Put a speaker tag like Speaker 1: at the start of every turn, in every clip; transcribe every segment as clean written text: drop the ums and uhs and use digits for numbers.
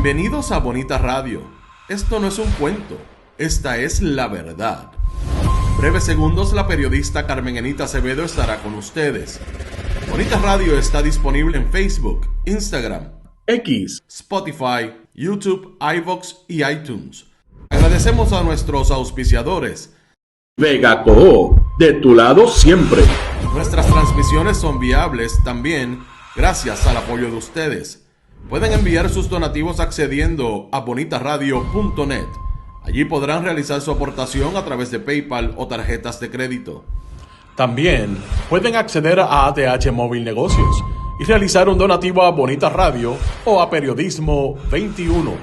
Speaker 1: Bienvenidos a Bonita Radio. Esto no es un cuento, esta es la verdad. En breves segundos la periodista Carmen Enita Acevedo estará con ustedes. Bonita Radio está disponible en Facebook, Instagram, X, Spotify, YouTube, iVoox y iTunes. Agradecemos a nuestros auspiciadores.
Speaker 2: Vega Coop, de tu lado siempre.
Speaker 1: Nuestras transmisiones son viables también gracias al apoyo de ustedes. Pueden enviar sus donativos accediendo a bonitaradio.net. Allí podrán realizar su aportación a través de PayPal o tarjetas de crédito.
Speaker 2: También pueden acceder a ATH Móvil Negocios y realizar un donativo a Bonita Radio o a Periodismo 21.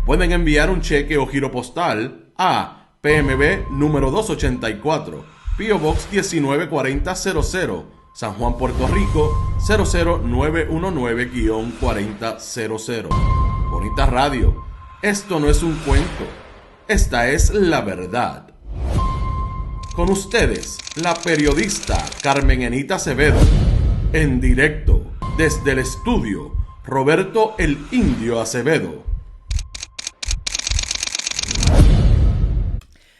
Speaker 1: Pueden enviar un cheque o giro postal a PMB número 284, P.O. Box 194000, San Juan, Puerto Rico 00919-4000. Bonita Radio, esto no es un cuento, esta es la verdad. Con ustedes, la periodista Carmen Enita Acevedo, en directo desde el estudio Roberto el Indio Acevedo.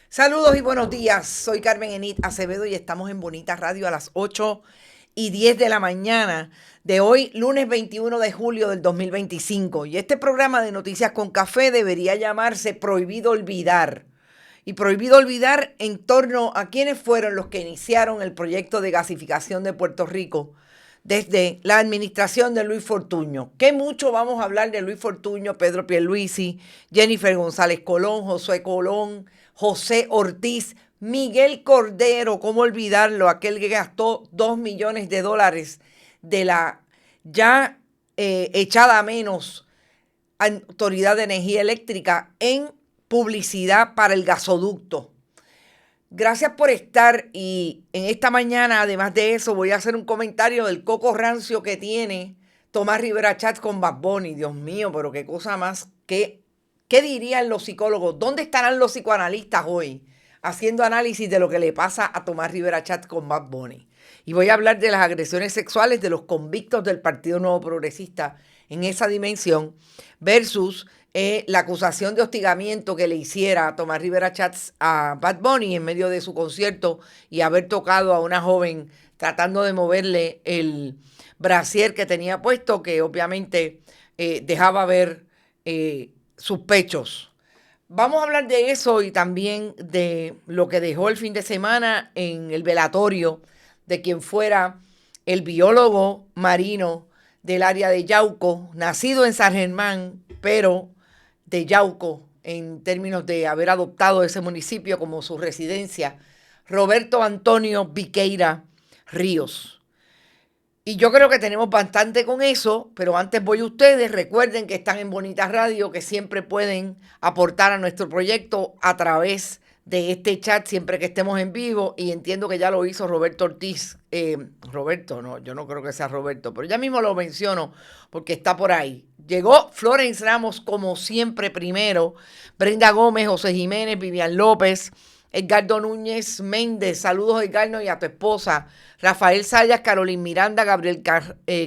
Speaker 3: Saludos y buenos días, soy Carmen Enita Acevedo y estamos en Bonita Radio a las 8:10 de la mañana de hoy, lunes 21 de julio del 2025. Y este programa de Noticias con Café debería llamarse Prohibido Olvidar. Y prohibido olvidar en torno a quiénes fueron los que iniciaron el proyecto de gasificación de Puerto Rico desde la administración de Luis Fortuño. Qué mucho vamos a hablar de Luis Fortuño, Pedro Pierluisi, Jennifer González Colón, Josué Colón, José Ortiz, Miguel Cordero, cómo olvidarlo, aquel que gastó $2 millones de la ya echada a menos Autoridad de Energía Eléctrica en publicidad para el gasoducto. Gracias por estar, y en esta mañana, además de eso, voy a hacer un comentario del coco rancio que tiene Tomás Rivera Chatz con Bad Bunny. Dios mío, pero qué cosa más. ¿Qué dirían los psicólogos? ¿Dónde estarán los psicoanalistas hoy haciendo análisis de lo que le pasa a Tomás Rivera Chatz con Bad Bunny? Y voy a hablar de las agresiones sexuales de los convictos del Partido Nuevo Progresista en esa dimensión versus la acusación de hostigamiento que le hiciera a Tomás Rivera Chatz a Bad Bunny en medio de su concierto y haber tocado a una joven tratando de moverle el brasier que tenía puesto, que obviamente dejaba ver sus pechos. Vamos a hablar de eso y también de lo que dejó el fin de semana en el velatorio de quien fuera el biólogo marino del área de Yauco, nacido en San Germán, pero de Yauco en términos de haber adoptado ese municipio como su residencia, Roberto Antonio Viqueira Ríos. Y yo creo que tenemos bastante con eso, pero antes voy a ustedes. Recuerden que están en Bonita Radio, que siempre pueden aportar a nuestro proyecto a través de este chat siempre que estemos en vivo, y entiendo que ya lo hizo Roberto Ortiz. Roberto, no, yo no creo que sea Roberto, pero ya mismo lo menciono porque está por ahí. Llegó Florence Ramos como siempre primero, Brenda Gómez, José Jiménez, Vivian López, Edgardo Núñez Méndez, saludos Edgardo y a tu esposa, Rafael Sayas, Carolina Miranda, Gabriel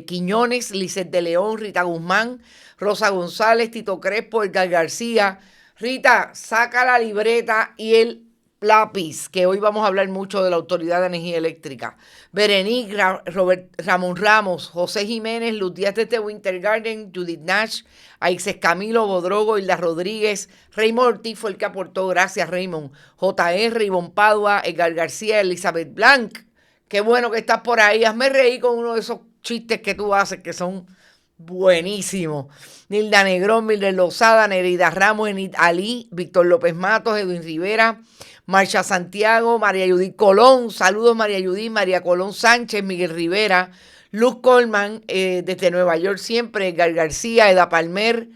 Speaker 3: Quiñones, Lizeth de León, Rita Guzmán, Rosa González, Tito Crespo, Edgar García. Rita, saca la libreta y el lápiz, que hoy vamos a hablar mucho de la Autoridad de Energía Eléctrica. Berenice, Ramón Ramos, José Jiménez, Luz Díaz desde Winter Garden, Judith Nash, Aices Camilo, Bodrogo, Hilda Rodríguez, Raymond Ortiz fue el que aportó, gracias Raymond, JR, Ivonne Padua, Edgar García, Elizabeth Blanc. Qué bueno que estás por ahí, hazme reír con uno de esos chistes que tú haces que son buenísimo. Nilda Negrón, Mildred Lozada, Nereida Ramos, Enid Ali, Víctor López Matos, Edwin Rivera, Marcia Santiago, María Judith Colón, saludos María Judith, María Colón Sánchez, Miguel Rivera, Luz Colman, desde Nueva York siempre, Edgar García, Eda Palmer,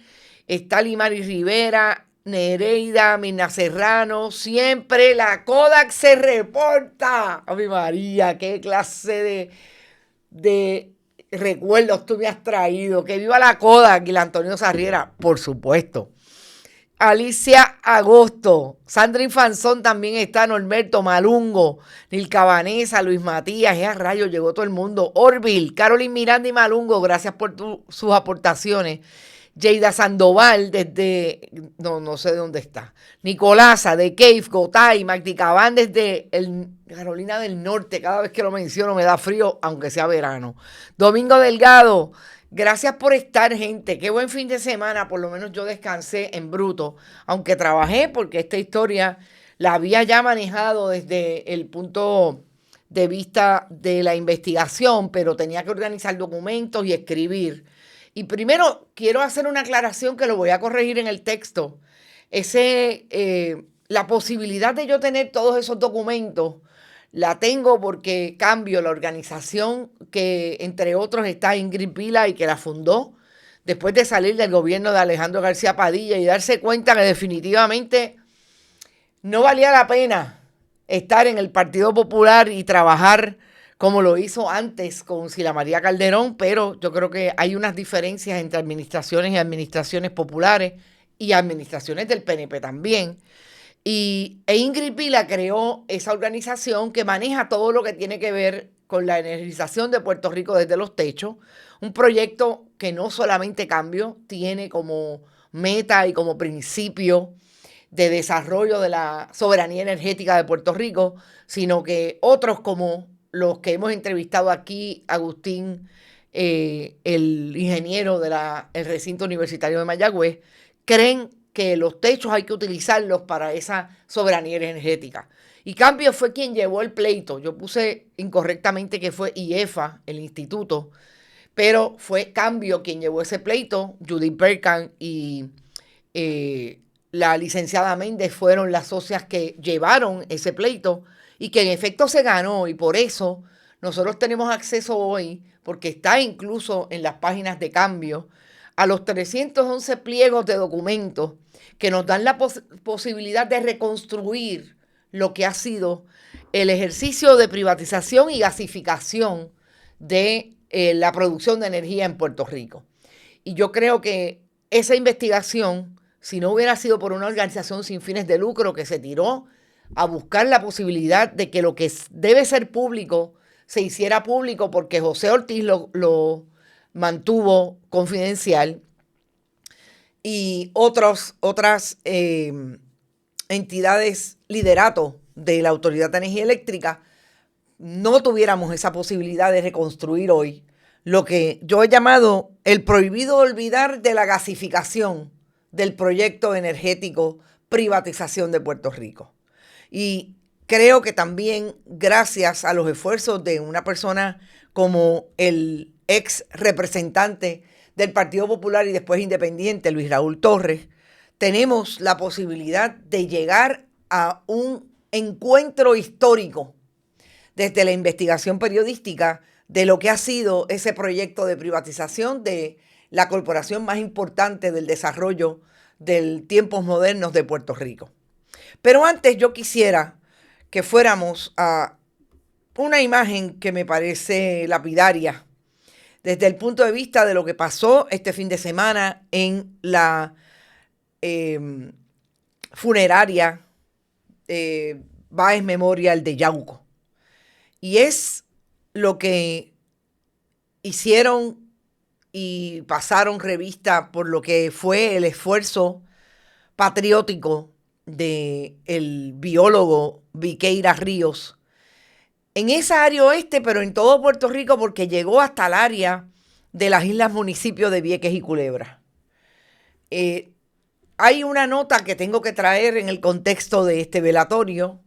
Speaker 3: Estali Mari Rivera, Nereida, Mirna Serrano, siempre la Kodak se reporta. ¡Ay María, qué clase de recuerdos tú me has traído! ¡Que viva la Kodak! Y la Antonio Sarriera, por supuesto. Alicia Agosto, Sandra Infanzón también está, Norberto Malungo, Nilka Vanessa, Luis Matías, a rayos, llegó todo el mundo. Orville, Carolyn Miranda y Malungo, gracias por sus aportaciones. Yeida Sandoval desde, no sé de dónde está, Nicolasa de Cave, Gotay, Magdi Cabán desde Carolina del Norte, cada vez que lo menciono me da frío, aunque sea verano. Domingo Delgado, gracias por estar, gente, qué buen fin de semana, por lo menos yo descansé en bruto, aunque trabajé porque esta historia la había ya manejado desde el punto de vista de la investigación, pero tenía que organizar documentos y escribir. Y primero quiero hacer una aclaración que lo voy a corregir en el texto. La posibilidad de yo tener todos esos documentos la tengo porque Cambio, la organización que entre otros está Ingrid Vila y que la fundó después de salir del gobierno de Alejandro García Padilla y darse cuenta que definitivamente no valía la pena estar en el Partido Popular y trabajar como lo hizo antes con Sila María Calderón, pero yo creo que hay unas diferencias entre administraciones y administraciones populares y administraciones del PNP también. E Ingrid Vila creó esa organización que maneja todo lo que tiene que ver con la energización de Puerto Rico desde los techos, un proyecto que no solamente Cambio tiene como meta y como principio de desarrollo de la soberanía energética de Puerto Rico, sino que otros como los que hemos entrevistado aquí, Agustín, el ingeniero del recinto universitario de Mayagüez, creen que los techos hay que utilizarlos para esa soberanía energética. Y Cambio fue quien llevó el pleito. Yo puse incorrectamente que fue IEFA, el instituto, pero fue Cambio quien llevó ese pleito. Judith Perkan y la licenciada Méndez fueron las socias que llevaron ese pleito y que en efecto se ganó, y por eso nosotros tenemos acceso hoy, porque está incluso en las páginas de Cambio, a los 311 pliegos de documentos que nos dan la posibilidad de reconstruir lo que ha sido el ejercicio de privatización y gasificación de la producción de energía en Puerto Rico. Y yo creo que esa investigación, si no hubiera sido por una organización sin fines de lucro que se tiró a buscar la posibilidad de que lo que debe ser público se hiciera público, porque José Ortiz lo mantuvo confidencial y otras entidades, liderato de la Autoridad de Energía Eléctrica, no tuviéramos esa posibilidad de reconstruir hoy lo que yo he llamado el prohibido olvidar de la gasificación del proyecto energético privatización de Puerto Rico. Y creo que también gracias a los esfuerzos de una persona como el ex representante del Partido Popular y después independiente, Luis Raúl Torres, tenemos la posibilidad de llegar a un encuentro histórico desde la investigación periodística de lo que ha sido ese proyecto de privatización de la corporación más importante del desarrollo de tiempos modernos de Puerto Rico. Pero antes yo quisiera que fuéramos a una imagen que me parece lapidaria desde el punto de vista de lo que pasó este fin de semana en la funeraria Báez Memorial de Yauco. Y es lo que hicieron y pasaron revista por lo que fue el esfuerzo patriótico del biólogo Viqueira Ríos en esa área oeste, pero en todo Puerto Rico, porque llegó hasta el área de las islas municipios de Vieques y Culebra. Hay una nota que tengo que traer en el contexto de este velatorio,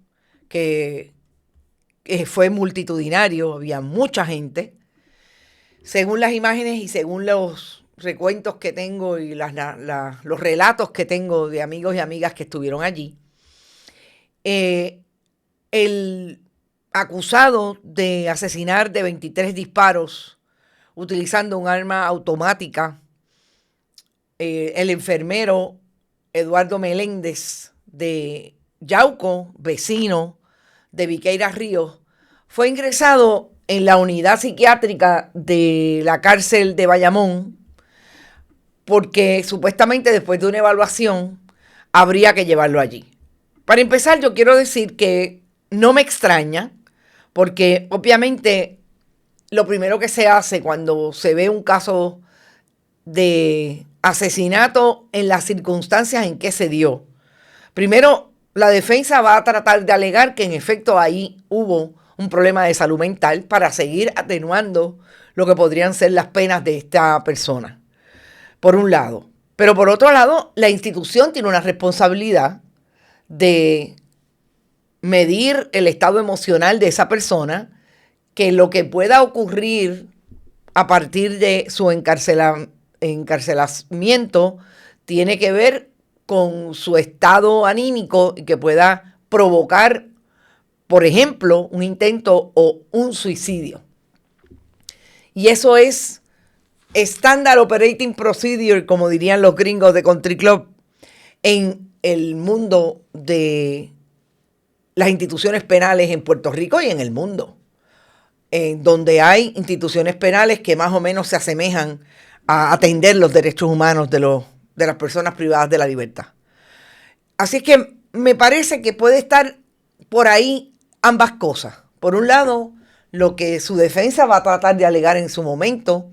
Speaker 3: que fue multitudinario, había mucha gente. Según las imágenes y según los recuentos que tengo y los relatos que tengo de amigos y amigas que estuvieron allí, el acusado de asesinar de 23 disparos utilizando un arma automática, el enfermero Eduardo Meléndez de Yauco, vecino de Viqueira Ríos, fue ingresado en la unidad psiquiátrica de la cárcel de Bayamón porque supuestamente después de una evaluación habría que llevarlo allí. Para empezar, yo quiero decir que no me extraña, porque obviamente lo primero que se hace cuando se ve un caso de asesinato en las circunstancias en que se dio. Primero, la defensa va a tratar de alegar que en efecto ahí hubo un problema de salud mental para seguir atenuando lo que podrían ser las penas de esta persona, por un lado. Pero por otro lado, la institución tiene una responsabilidad de medir el estado emocional de esa persona, que lo que pueda ocurrir a partir de su encarcelamiento tiene que ver con su estado anímico y que pueda provocar, por ejemplo, un intento o un suicidio. Y eso es Standard Operating Procedure, como dirían los gringos de Country Club, en el mundo de las instituciones penales en Puerto Rico y en el mundo, en donde hay instituciones penales que más o menos se asemejan a atender los derechos humanos de las personas privadas de la libertad. Así es que me parece que puede estar por ahí ambas cosas. Por un lado, lo que su defensa va a tratar de alegar en su momento,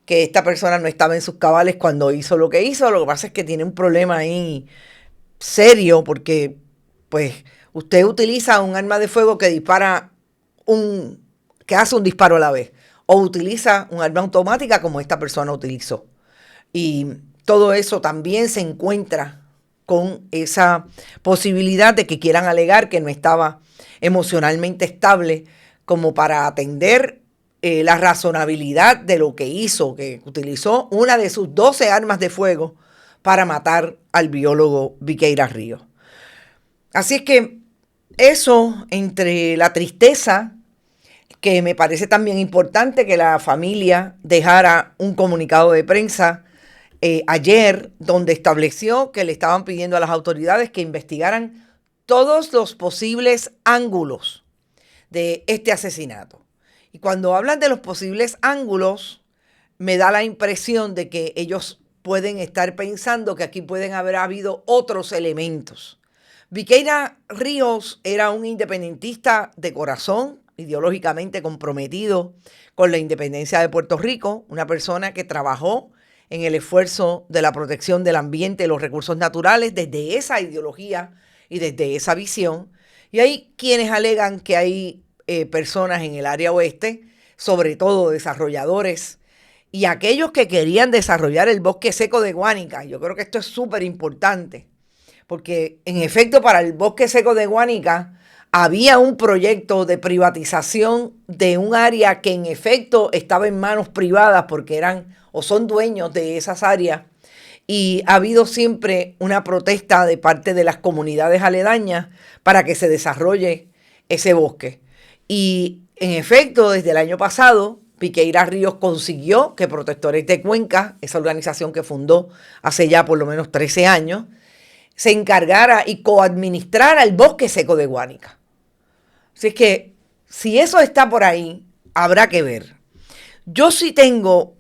Speaker 3: que esta persona no estaba en sus cabales cuando hizo lo que hizo. Lo que pasa es que tiene un problema ahí serio, porque pues usted utiliza un arma de fuego que dispara que hace un disparo a la vez, o utiliza un arma automática como esta persona utilizó. Y todo eso también se encuentra con esa posibilidad de que quieran alegar que no estaba emocionalmente estable como para atender la razonabilidad de lo que hizo, que utilizó una de sus 12 armas de fuego para matar al biólogo Viqueira Ríos. Así es que eso, entre la tristeza, que me parece también importante que la familia dejara un comunicado de prensa ayer, donde estableció que le estaban pidiendo a las autoridades que investigaran todos los posibles ángulos de este asesinato. Y cuando hablan de los posibles ángulos, me da la impresión de que ellos pueden estar pensando que aquí pueden haber habido otros elementos. Viqueira Ríos era un independentista de corazón, ideológicamente comprometido con la independencia de Puerto Rico, una persona que trabajó en el esfuerzo de la protección del ambiente y los recursos naturales desde esa ideología y desde esa visión. Y hay quienes alegan que hay personas en el área oeste, sobre todo desarrolladores, y aquellos que querían desarrollar el bosque seco de Guánica. Yo creo que esto es súper importante, porque en efecto para el bosque seco de Guánica había un proyecto de privatización de un área que en efecto estaba en manos privadas porque eran o son dueños de esas áreas, y ha habido siempre una protesta de parte de las comunidades aledañas para que se desarrolle ese bosque. Y en efecto, desde el año pasado, Viqueira Ríos consiguió que Protectores de Cuenca, esa organización que fundó hace ya por lo menos 13 años, se encargara y coadministrara el bosque seco de Guánica. Así es que, si eso está por ahí, habrá que ver. Yo sí tengo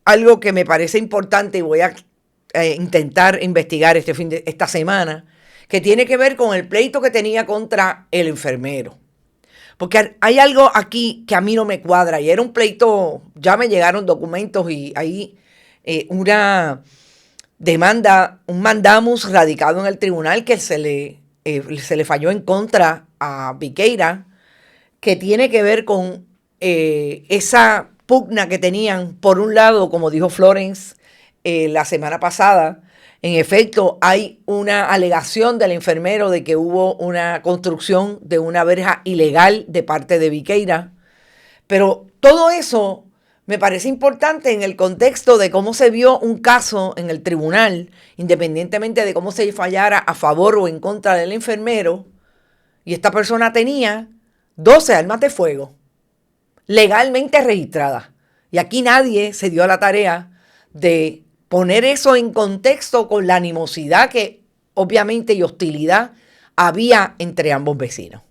Speaker 3: algo que me parece importante y voy a intentar investigar esta semana, que tiene que ver con el pleito que tenía contra el enfermero. Porque hay algo aquí que a mí no me cuadra, y era un pleito, ya me llegaron documentos y hay una demanda, un mandamus radicado en el tribunal que se le falló en contra a Viqueira, que tiene que ver con esa pugna que tenían. Por un lado, como dijo Florence la semana pasada, en efecto hay una alegación del enfermero de que hubo una construcción de una verja ilegal de parte de Viqueira, pero todo eso me parece importante en el contexto de cómo se vio un caso en el tribunal, independientemente de cómo se fallara a favor o en contra del enfermero, y esta persona tenía 12 armas de fuego legalmente registradas. Y aquí nadie se dio a la tarea de poner eso en contexto con la animosidad que obviamente y hostilidad había entre ambos vecinos.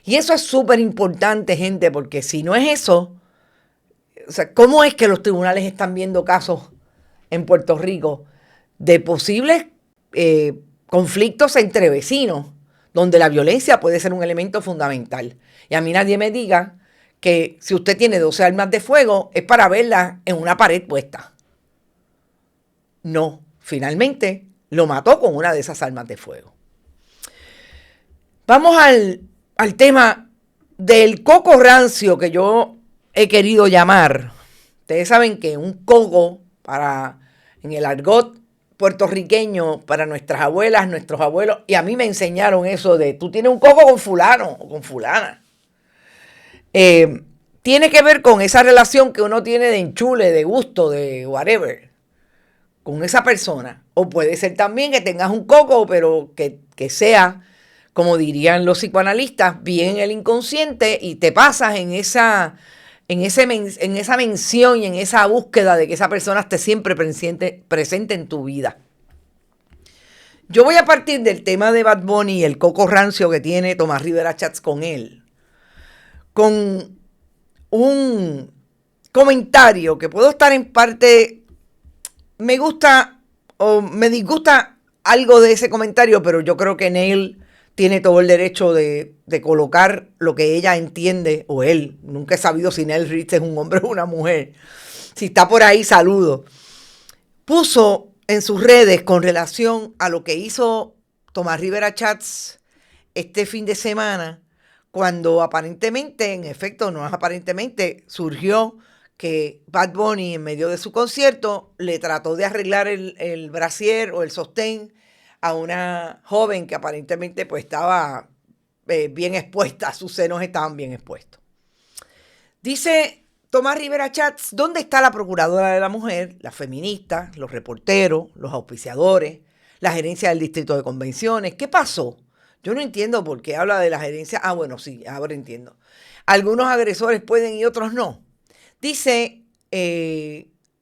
Speaker 3: Y eso es súper importante, gente, porque si no es eso, o sea, ¿cómo es que los tribunales están viendo casos en Puerto Rico de posibles conflictos entre vecinos, donde la violencia puede ser un elemento fundamental? Y a mí nadie me diga que si usted tiene 12 armas de fuego es para verlas en una pared puesta. No, finalmente lo mató con una de esas armas de fuego. Vamos al tema del coco rancio que yo he querido llamar. Ustedes saben que un coco, en el argot puertorriqueño, para nuestras abuelas, nuestros abuelos, y a mí me enseñaron eso de tú tienes un coco con fulano o con fulana. Tiene que ver con esa relación que uno tiene de enchule, de gusto, de whatever, con esa persona. O puede ser también que tengas un coco, pero que sea, como dirían los psicoanalistas, bien el inconsciente y te pasas en esa mención y en esa búsqueda de que esa persona esté siempre presente en tu vida. Yo voy a partir del tema de Bad Bunny y el coco rancio que tiene Tomás Rivera Chats con él, con un comentario que puedo estar en parte, me gusta o me disgusta algo de ese comentario, pero yo creo que Neil tiene todo el derecho de colocar lo que ella entiende, o él. Nunca he sabido si Neil Rich es un hombre o una mujer. Si está por ahí, saludo. Puso en sus redes con relación a lo que hizo Tomás Rivera Chats este fin de semana, cuando aparentemente, en efecto, no es aparentemente, surgió que Bad Bunny en medio de su concierto le trató de arreglar el brasier o el sostén a una joven que aparentemente pues estaba bien expuesta, sus senos estaban bien expuestos. Dice Tomás Rivera Chats, ¿dónde está la procuradora de la mujer, las feministas, los reporteros, los auspiciadores, la gerencia del distrito de convenciones? ¿Qué pasó? Yo no entiendo por qué habla de la gerencia. Ah, bueno, sí, ahora entiendo. Algunos agresores pueden y otros no. Dice,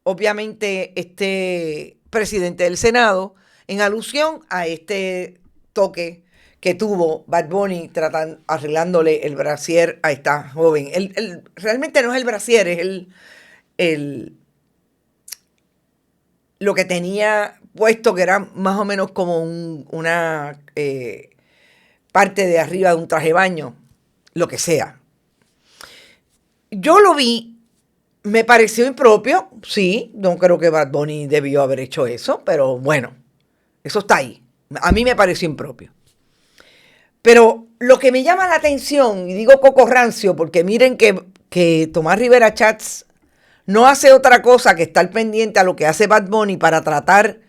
Speaker 3: obviamente, este presidente del Senado, en alusión a este toque que tuvo Bad Bunny arreglándole el brasier a esta joven. Realmente no es el brasier, es lo que tenía puesto, que era más o menos como una parte de arriba de un traje de baño, lo que sea. Yo lo vi, me pareció impropio, sí, no creo que Bad Bunny debió haber hecho eso, pero bueno, eso está ahí. A mí me pareció impropio. Pero lo que me llama la atención, y digo coco rancio, porque miren que Tomás Rivera Chats no hace otra cosa que estar pendiente a lo que hace Bad Bunny para tratar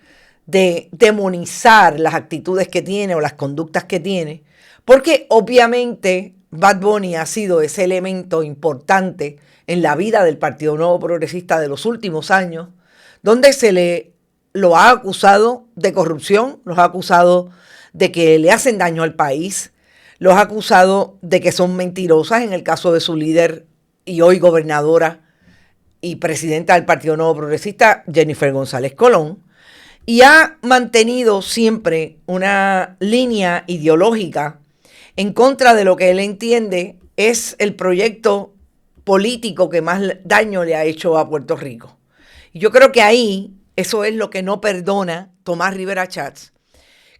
Speaker 3: de demonizar las actitudes que tiene o las conductas que tiene, porque obviamente Bad Bunny ha sido ese elemento importante en la vida del Partido Nuevo Progresista de los últimos años, donde lo ha acusado de corrupción, los ha acusado de que le hacen daño al país, los ha acusado de que son mentirosas, en el caso de su líder y hoy gobernadora y presidenta del Partido Nuevo Progresista, Jennifer González Colón, y ha mantenido siempre una línea ideológica en contra de lo que él entiende es el proyecto político que más daño le ha hecho a Puerto Rico. Y yo creo que ahí eso es lo que no perdona Tomás Rivera Chats,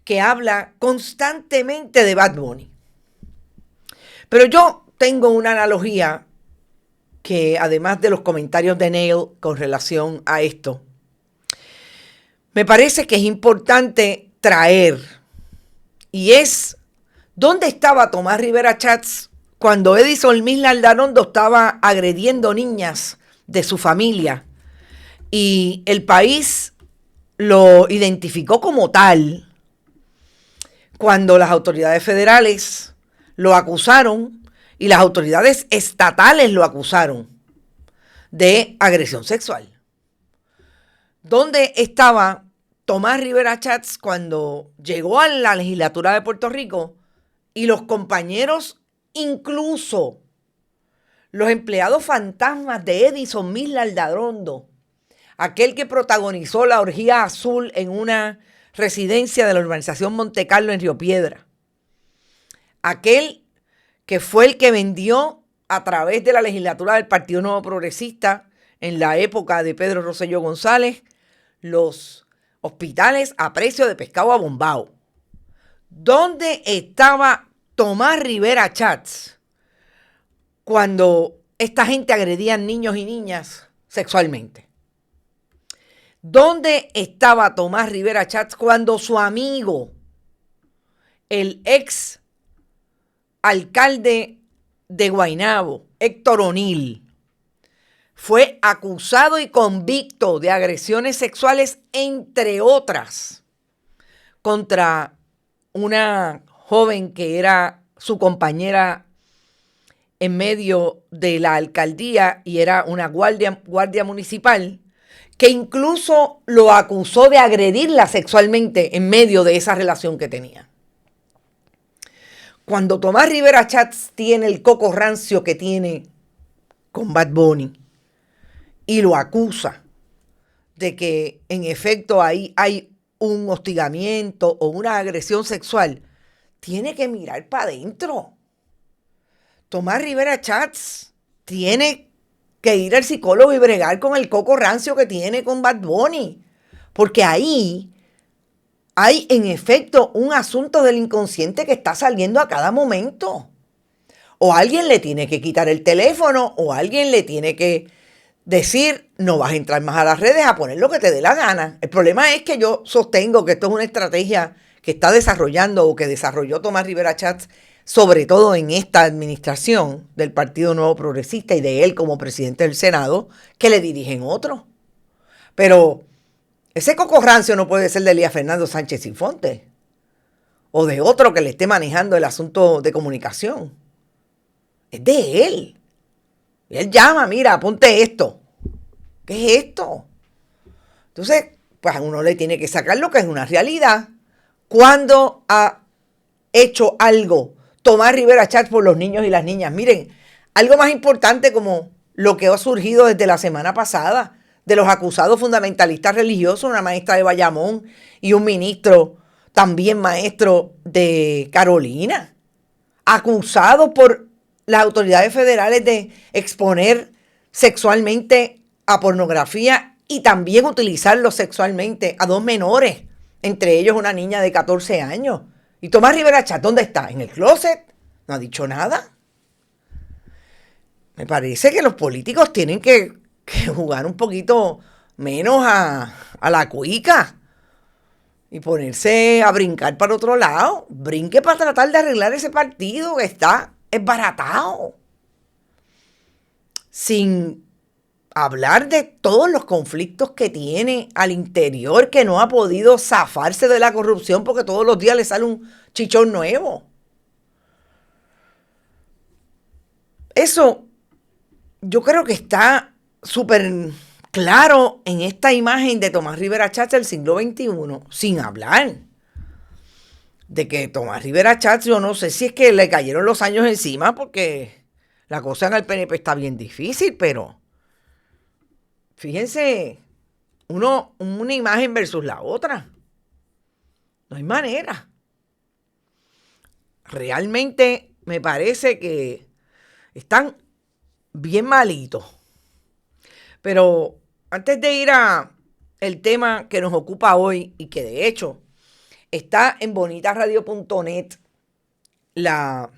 Speaker 3: que habla constantemente de Bad Bunny. Pero yo tengo una analogía que, además de los comentarios de Neil con relación a esto, me parece que es importante traer, y es ¿dónde estaba Tomás Rivera Chats cuando Edison Mil Aldarondo estaba agrediendo niñas de su familia y el país lo identificó como tal cuando las autoridades federales lo acusaron y las autoridades estatales lo acusaron de agresión sexual? ¿Dónde estaba Tomás Rivera Chats cuando llegó a la legislatura de Puerto Rico y los compañeros, incluso los empleados fantasmas de Edison Mil Aldarondo, aquel que protagonizó la orgía azul en una residencia de la urbanización Monte Carlo en Río Piedra, aquel que fue el que vendió a través de la legislatura del Partido Nuevo Progresista en la época de Pedro Rosselló González los hospitales a precio de pescado abombado? ¿Dónde estaba Tomás Rivera Chats cuando esta gente agredía a niños y niñas sexualmente? ¿Dónde estaba Tomás Rivera Chats cuando su amigo, el ex alcalde de Guaynabo, Héctor O'Neill, fue acusado y convicto de agresiones sexuales, entre otras, contra una joven que era su compañera en medio de la alcaldía y era una guardia municipal, que incluso lo acusó de agredirla sexualmente en medio de esa relación que tenía? Cuando Tomás Rivera Chats tiene el coco rancio que tiene con Bad Bunny y lo acusa de que en efecto ahí hay un hostigamiento o una agresión sexual, tiene que mirar para adentro. Tomás Rivera Chats tiene que ir al psicólogo y bregar con el coco rancio que tiene con Bad Bunny, porque ahí hay en efecto un asunto del inconsciente que está saliendo a cada momento. O alguien le tiene que quitar el teléfono, o alguien le tiene que decir, no vas a entrar más a las redes a poner lo que te dé la gana. El problema es que yo sostengo que esto es una estrategia que está desarrollando o que desarrolló Tomás Rivera Chats, sobre todo en esta administración del Partido Nuevo Progresista y de él como presidente del Senado, que le dirigen otros. Pero ese coco rancio no puede ser de Elías Fernando Sánchez Infonte o de otro que le esté manejando el asunto de comunicación. Es de él. Y él llama, mira, ponte esto. ¿Qué es esto? Entonces, pues a uno le tiene que sacar lo que es una realidad. ¿Cuándo ha hecho algo Tomás Rivera Chats por los niños y las niñas? Miren, algo más importante como lo que ha surgido desde la semana pasada de los acusados fundamentalistas religiosos, una maestra de Bayamón y un ministro también maestro de Carolina, acusados por las autoridades federales de exponer sexualmente a pornografía y también utilizarlo sexualmente a dos menores, entre ellos una niña de 14 años. ¿Y Tomás Rivera Chats dónde está? ¿En el closet? ¿No ha dicho nada? Me parece que los políticos tienen que jugar un poquito menos a la cuica y ponerse a brincar para otro lado. Brinque para tratar de arreglar ese partido que está esbaratado. Sin hablar de todos los conflictos que tiene al interior, que no ha podido zafarse de la corrupción porque todos los días le sale un chichón nuevo. Eso yo creo que está súper claro en esta imagen de Tomás Rivera Chats del siglo XXI, sin hablar de que Tomás Rivera Chats, yo no sé si es que le cayeron los años encima, porque la cosa en el PNP está bien difícil, pero fíjense, una imagen versus la otra. No hay manera. Realmente me parece que están bien malitos. Pero antes de ir a el tema que nos ocupa hoy y que de hecho está en bonitasradio.net la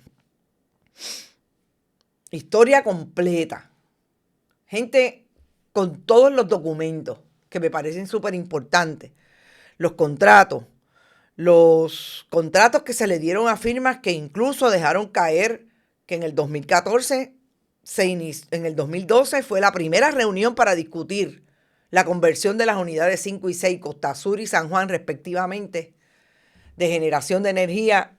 Speaker 3: historia completa. Gente con todos los documentos que me parecen súper importantes. Los contratos que se le dieron a firmas que incluso dejaron caer que en el 2014, en el 2012 fue la primera reunión para discutir la conversión de las unidades 5 y 6, Costa Sur y San Juan respectivamente, de generación de energía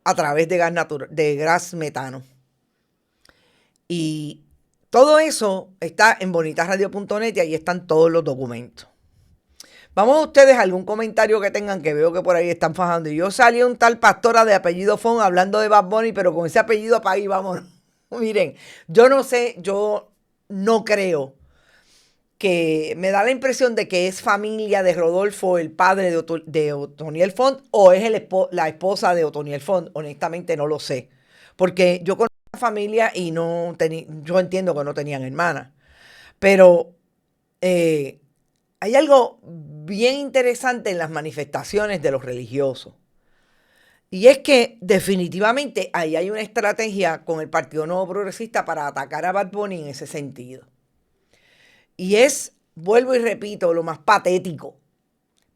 Speaker 3: a través de gas metano. Y todo eso está en bonitasradio.net y ahí están todos los documentos. Vamos a ustedes a algún comentario que tengan, que veo que por ahí están fajando. Y yo salí un tal pastora de apellido Fon hablando de Bad Bunny, pero con ese apellido para ahí, vámonos. Miren, yo no sé, yo no creo, que me da la impresión de que es familia de Rodolfo, el padre de Otoniel Font, o es la esposa de Otoniel Font. Honestamente no lo sé, porque yo conozco a la familia y yo entiendo que no tenían hermanas, pero hay algo bien interesante en las manifestaciones de los religiosos. Y es que definitivamente ahí hay una estrategia con el Partido Nuevo Progresista para atacar a Bad Bunny en ese sentido. Y es vuelvo y repito, lo más patético.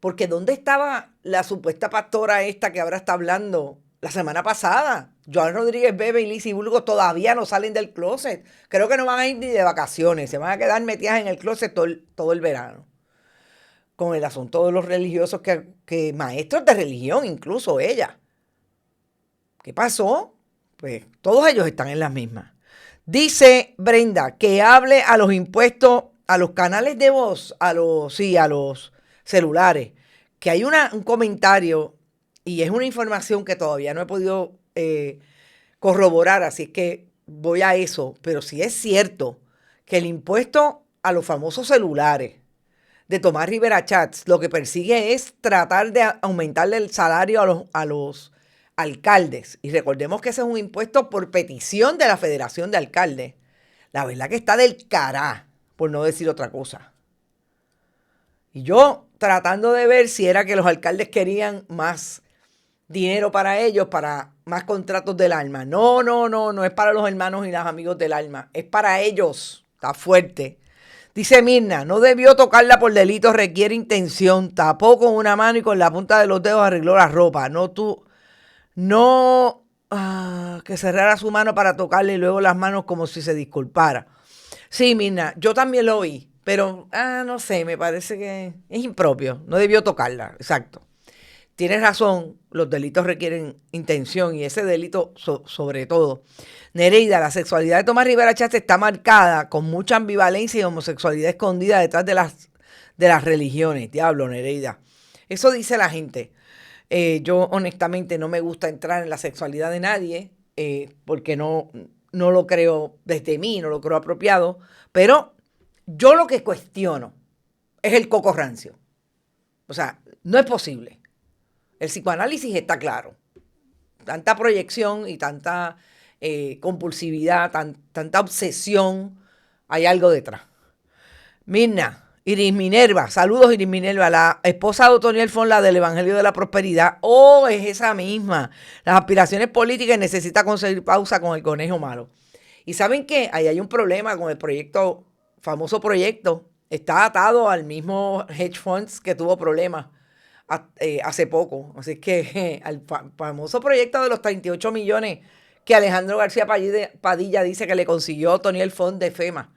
Speaker 3: Porque ¿dónde estaba la supuesta pastora esta que ahora está hablando la semana pasada? Joan Rodríguez Bebe y Lizzy Burgos todavía no salen del closet. Creo que no van a ir ni de vacaciones. Se van a quedar metidas en el closet todo el verano. Con el asunto de los religiosos, que maestros de religión, incluso ella. ¿Qué pasó? Pues todos ellos están en las mismas. Dice Brenda que hable a los impuestos, a los canales de voz, a los celulares, que hay un comentario y es una información que todavía no he podido corroborar, así es que voy a eso, pero sí es cierto que el impuesto a los famosos celulares de Tomás Rivera Chats lo que persigue es tratar de aumentarle el salario a los alcaldes, y recordemos que ese es un impuesto por petición de la Federación de Alcaldes. La verdad que está del cará, por no decir otra cosa. Y yo tratando de ver si era que los alcaldes querían más dinero para ellos, para más contratos del alma. No es para los hermanos y los amigos del alma, es para ellos. Está fuerte. Dice Mirna, no debió tocarla por delito, requiere intención. Tapó con una mano y con la punta de los dedos arregló la ropa. Que cerrara su mano para tocarle y luego las manos como si se disculpara. Sí, Mirna, yo también lo vi. Pero, no sé, me parece que es impropio. No debió tocarla, exacto. Tienes razón, los delitos requieren intención y ese delito sobre todo. Nereida, la sexualidad de Tomás Rivera Chats está marcada con mucha ambivalencia y homosexualidad escondida detrás de las religiones. Diablo, Nereida. Eso dice la gente. Yo honestamente no me gusta entrar en la sexualidad de nadie porque no lo creo desde mí, no lo creo apropiado, pero yo lo que cuestiono es el coco rancio. O sea, no es posible. El psicoanálisis está claro. Tanta proyección y tanta compulsividad, tanta obsesión, hay algo detrás. Mirna, Iris Minerva, saludos Iris Minerva, la esposa de Otoniel Fon, la del Evangelio de la Prosperidad. Oh, es esa misma. Las aspiraciones políticas necesita conseguir pausa con el conejo malo. ¿Y saben qué? Ahí hay un problema con el famoso proyecto. Está atado al mismo hedge funds que tuvo problemas hace poco. Así que al famoso proyecto de los 38 millones que Alejandro García Padilla dice que le consiguió Otoniel Fon de FEMA.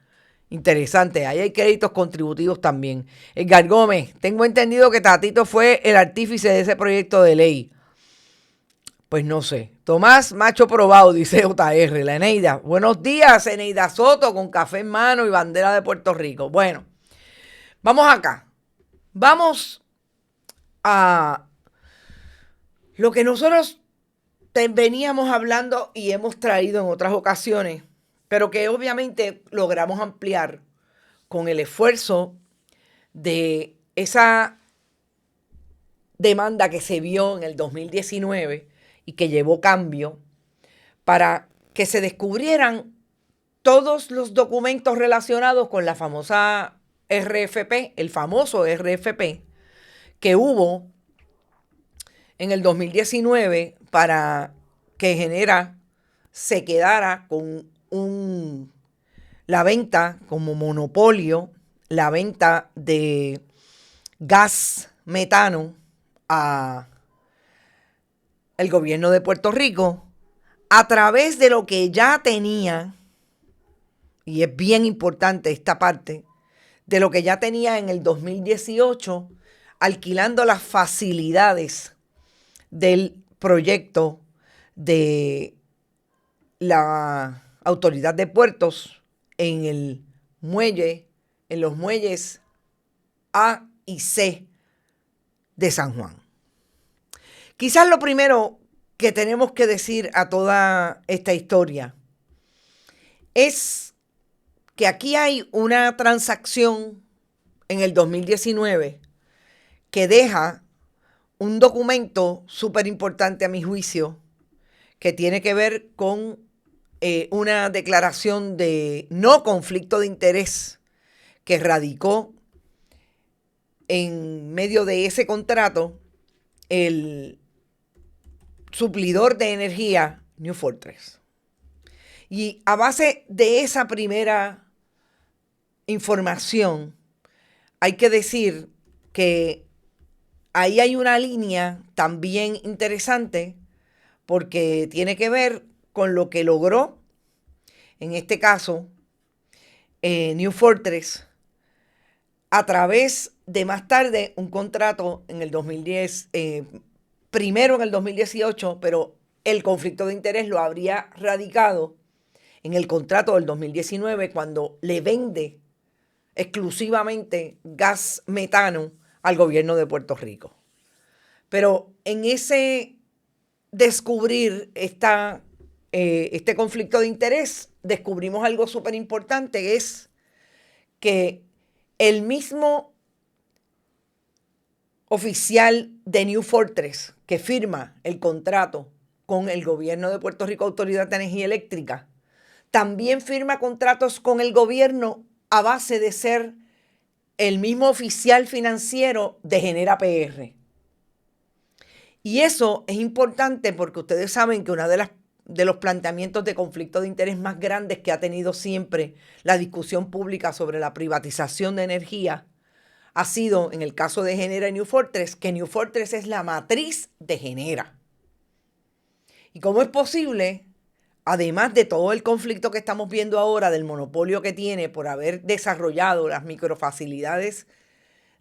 Speaker 3: Interesante, ahí hay créditos contributivos también. Edgar Gómez, tengo entendido que Tatito fue el artífice de ese proyecto de ley. Pues no sé. Tomás Macho Probado, dice JR. La Eneida. Buenos días, Eneida Soto, con café en mano y bandera de Puerto Rico. Bueno, vamos acá. Vamos a lo que nosotros veníamos hablando y hemos traído en otras ocasiones, pero que obviamente logramos ampliar con el esfuerzo de esa demanda que se vio en el 2019 y que llevó cambio para que se descubrieran todos los documentos relacionados con la famosa RFP, el famoso RFP que hubo en el 2019 para que Genera se quedara con la venta como monopolio, la venta de gas metano a el gobierno de Puerto Rico a través de lo que ya tenía, y es bien importante esta parte, de lo que ya tenía en el 2018, alquilando las facilidades del proyecto de la Autoridad de Puertos en los muelles A y C de San Juan. Quizás lo primero que tenemos que decir a toda esta historia es que aquí hay una transacción en el 2019 que deja un documento súper importante a mi juicio que tiene que ver con una declaración de no conflicto de interés que radicó en medio de ese contrato el suplidor de energía New Fortress. Y a base de esa primera información, hay que decir que ahí hay una línea también interesante porque tiene que ver con lo que logró, en este caso, New Fortress, a través de más tarde un contrato en el 2010, primero en el 2018, pero el conflicto de interés lo habría radicado en el contrato del 2019 cuando le vende exclusivamente gas metano al gobierno de Puerto Rico. Pero en ese descubrir este conflicto de interés, descubrimos algo súper importante, es que el mismo oficial de New Fortress que firma el contrato con el gobierno de Puerto Rico, Autoridad de Energía Eléctrica, también firma contratos con el gobierno a base de ser el mismo oficial financiero de Genera PR. Y eso es importante porque ustedes saben que uno de los planteamientos de conflicto de interés más grandes que ha tenido siempre la discusión pública sobre la privatización de energía ha sido, en el caso de Genera y New Fortress, que New Fortress es la matriz de Genera. ¿Y cómo es posible, además de todo el conflicto que estamos viendo ahora, del monopolio que tiene por haber desarrollado las microfacilidades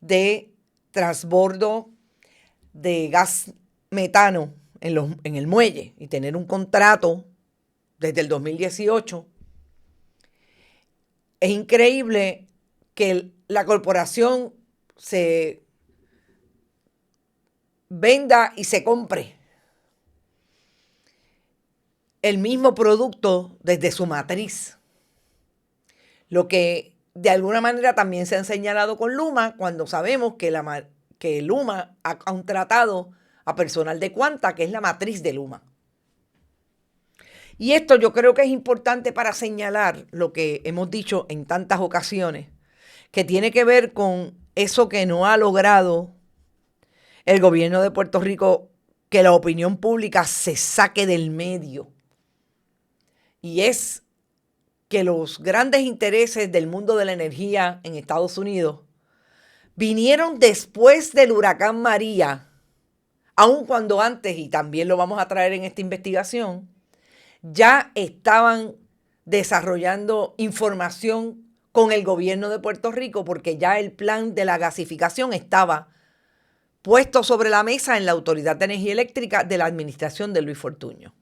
Speaker 3: de transbordo de gas metano en el muelle y tener un contrato desde el 2018, es increíble que la corporación se venda y se compre el mismo producto desde su matriz. Lo que de alguna manera también se ha señalado con Luma, cuando sabemos que Luma ha contratado a personal de Quanta, que es la matriz de Luma. Y esto yo creo que es importante para señalar lo que hemos dicho en tantas ocasiones, que tiene que ver con eso que no ha logrado el gobierno de Puerto Rico, que la opinión pública se saque del medio. Y es que los grandes intereses del mundo de la energía en Estados Unidos vinieron después del huracán María, aun cuando antes, y también lo vamos a traer en esta investigación, ya estaban desarrollando información con el gobierno de Puerto Rico porque ya el plan de la gasificación estaba puesto sobre la mesa en la Autoridad de Energía Eléctrica de la administración de Luis Fortuño.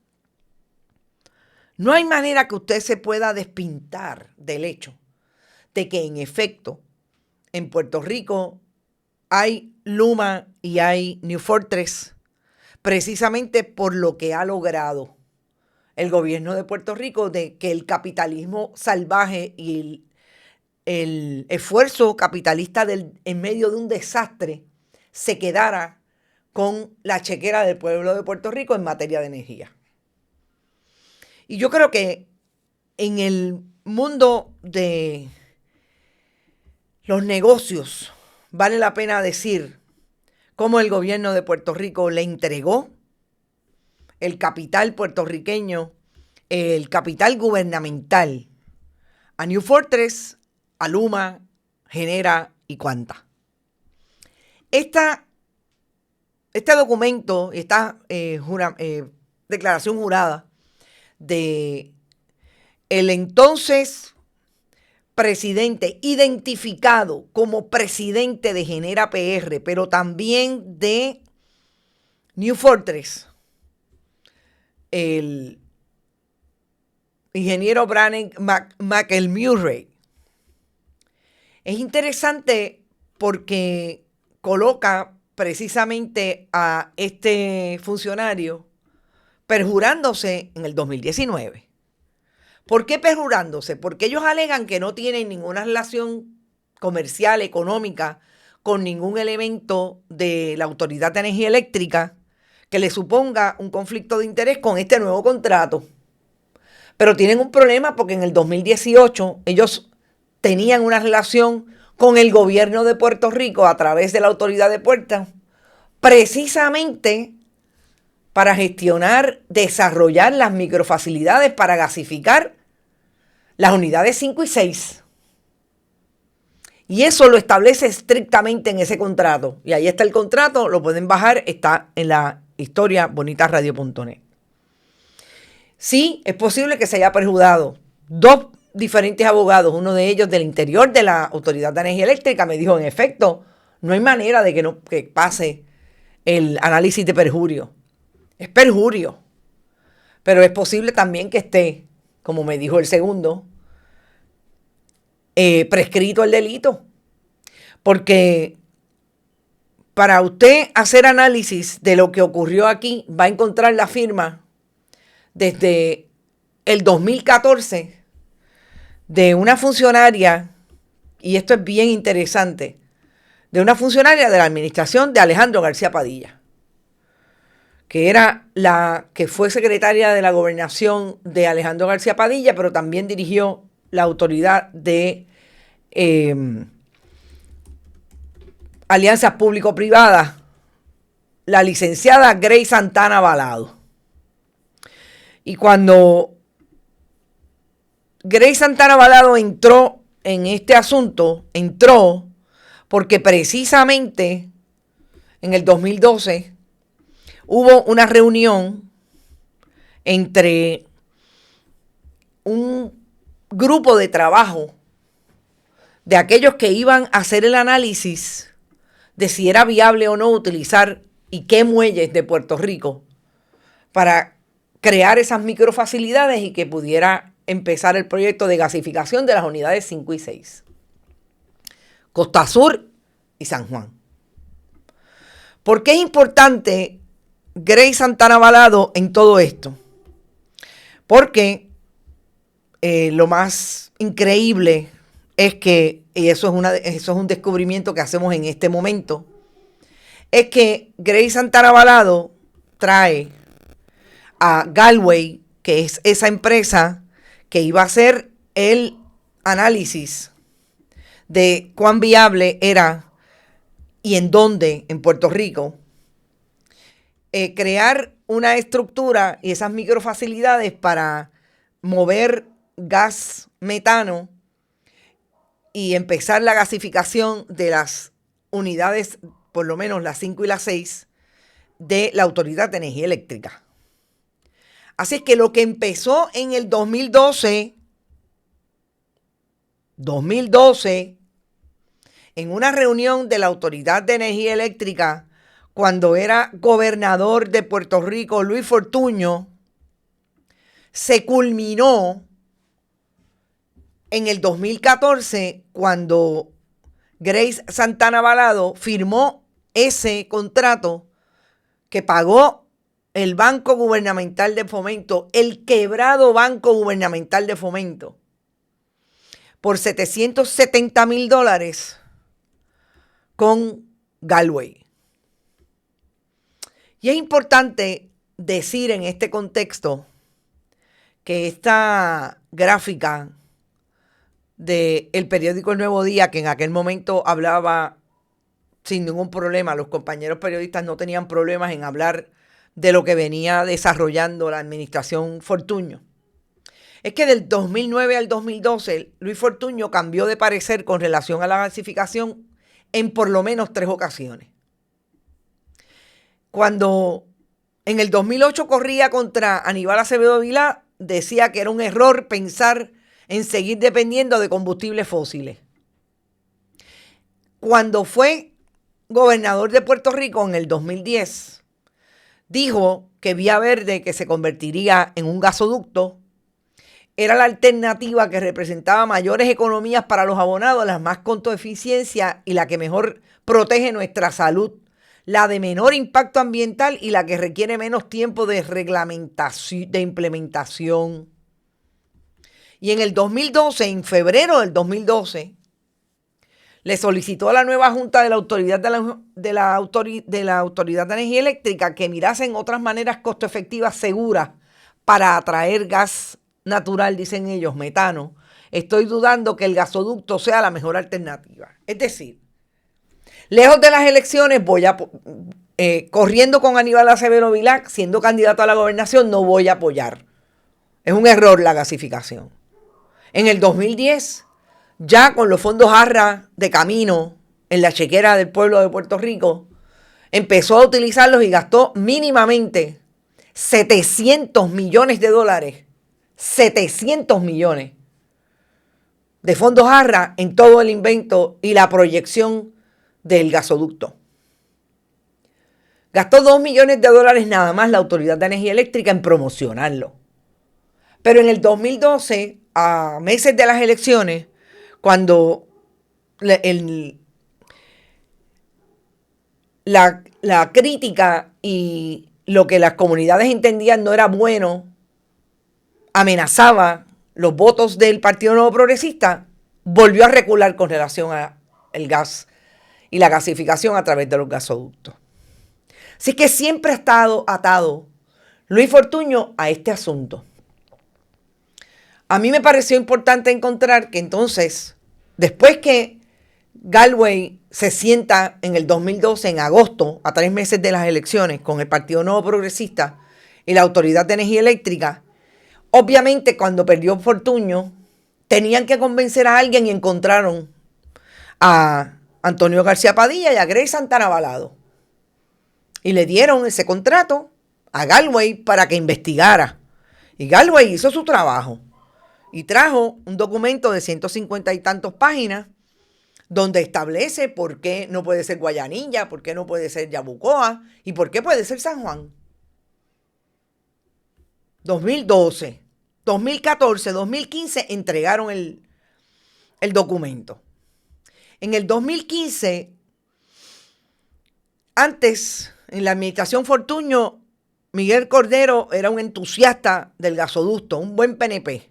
Speaker 3: No hay manera que usted se pueda despintar del hecho de que en efecto en Puerto Rico hay Luma y hay New Fortress precisamente por lo que ha logrado el gobierno de Puerto Rico de que el capitalismo salvaje y el esfuerzo capitalista en medio de un desastre se quedara con la chequera del pueblo de Puerto Rico en materia de energía. Y yo creo que en el mundo de los negocios vale la pena decir cómo el gobierno de Puerto Rico le entregó el capital puertorriqueño, el capital gubernamental a New Fortress, a Luma, Genera y Quanta. Este documento, esta declaración jurada de el entonces presidente identificado como presidente de Genera PR, pero también de New Fortress, el ingeniero Brannan McElmurray. Es interesante porque coloca precisamente a este funcionario perjurándose en el 2019. ¿Por qué perjurándose? Porque ellos alegan que no tienen ninguna relación comercial, económica, con ningún elemento de la Autoridad de Energía Eléctrica que le suponga un conflicto de interés con este nuevo contrato. Pero tienen un problema porque en el 2018 ellos tenían una relación con el gobierno de Puerto Rico a través de la Autoridad de Puertos, precisamente para gestionar, desarrollar las microfacilidades para gasificar las unidades 5 y 6. Y eso lo establece estrictamente en ese contrato. Y ahí está el contrato, lo pueden bajar, está en la historia bonitasradio.net. Sí, es posible que se haya perjudicado. Dos diferentes abogados, uno de ellos del interior de la Autoridad de Energía Eléctrica, me dijo, en efecto, no hay manera de que pase el análisis de perjurio. Es perjurio. Pero es posible también que esté, como me dijo el segundo, prescrito el delito. Porque para usted hacer análisis de lo que ocurrió aquí, va a encontrar la firma desde el 2014 de una funcionaria, y esto es bien interesante, de una funcionaria de la administración de Alejandro García Padilla, que era la que fue secretaria de la gobernación de Alejandro García Padilla, pero también dirigió la autoridad de alianzas público-privadas, la licenciada Grace Santana Balado. Y cuando Grace Santana Balado entró en este asunto, entró porque precisamente en el 2012 hubo una reunión entre un grupo de trabajo de aquellos que iban a hacer el análisis de si era viable o no utilizar y qué muelles de Puerto Rico para crear esas microfacilidades y que pudiera empezar el proyecto de gasificación de las unidades 5 y 6. Costa Sur y San Juan. ¿Por qué es importante Grace Santana Balado en todo esto? Porque lo más increíble es que, y eso es un descubrimiento que hacemos en este momento, es que Grace Santana Balado trae a Galway, que es esa empresa que iba a hacer el análisis de cuán viable era y en dónde en Puerto Rico crear una estructura y esas microfacilidades para mover gas metano y empezar la gasificación de las unidades, por lo menos las 5 y las 6, de la Autoridad de Energía Eléctrica. Así es que lo que empezó en el 2012, en una reunión de la Autoridad de Energía Eléctrica, cuando era gobernador de Puerto Rico Luis Fortuño, se culminó en el 2014 cuando Grace Santana Balado firmó ese contrato que pagó el Banco Gubernamental de Fomento, el quebrado Banco Gubernamental de Fomento, por $770,000 con Galway. Y es importante decir en este contexto que esta gráfica del periódico El Nuevo Día, que en aquel momento hablaba sin ningún problema, los compañeros periodistas no tenían problemas en hablar de lo que venía desarrollando la administración Fortuño, es que del 2009 al 2012 Luis Fortuño cambió de parecer con relación a la gasificación en por lo menos 3 ocasiones. Cuando en el 2008 corría contra Aníbal Acevedo Vilá, decía que era un error pensar en seguir dependiendo de combustibles fósiles. Cuando fue gobernador de Puerto Rico en el 2010, dijo que Vía Verde, que se convertiría en un gasoducto, era la alternativa que representaba mayores economías para los abonados, la más costo eficiencia y la que mejor protege nuestra salud, la de menor impacto ambiental y la que requiere menos tiempo de reglamentación, de implementación. Y en el 2012, en febrero del 2012, le solicitó a la nueva Junta de la Autoridad de la Autoridad de Energía Eléctrica que mirasen otras maneras costo efectivas, seguras, para atraer gas natural, dicen ellos, metano. Estoy dudando que el gasoducto sea la mejor alternativa. Es decir, lejos de las elecciones, corriendo con Aníbal Acevedo Vilá, siendo candidato a la gobernación, no voy a apoyar. Es un error la gasificación. En el 2010 ya con los fondos ARRA de camino en la chequera del pueblo de Puerto Rico, empezó a utilizarlos y gastó mínimamente 700 millones de dólares, 700 millones de fondos ARRA en todo el invento y la proyección del gasoducto. Gastó 2 millones de dólares nada más la Autoridad de Energía Eléctrica en promocionarlo. Pero en el 2012, a meses de las elecciones, cuando la crítica y lo que las comunidades entendían no era bueno, amenazaba los votos del Partido Nuevo Progresista, volvió a recular con relación al gas y la gasificación a través de los gasoductos. Así que siempre ha estado atado Luis Fortuño a este asunto. A mí me pareció importante encontrar que entonces, después que Galway se sienta en el 2012, en agosto, a 3 meses de las elecciones, con el Partido Nuevo Progresista y la Autoridad de Energía Eléctrica, obviamente cuando perdió Fortuño, tenían que convencer a alguien y encontraron a Antonio García Padilla y a Grey Santana Avalado. Y le dieron ese contrato a Galway para que investigara. Y Galway hizo su trabajo y trajo un documento de 150 y tantos páginas donde establece por qué no puede ser Guayanilla, por qué no puede ser Yabucoa y por qué puede ser San Juan. 2012, 2014, 2015 entregaron el documento. En el 2015, antes, en la administración Fortuño, Miguel Cordero era un entusiasta del gasoducto, un buen PNP.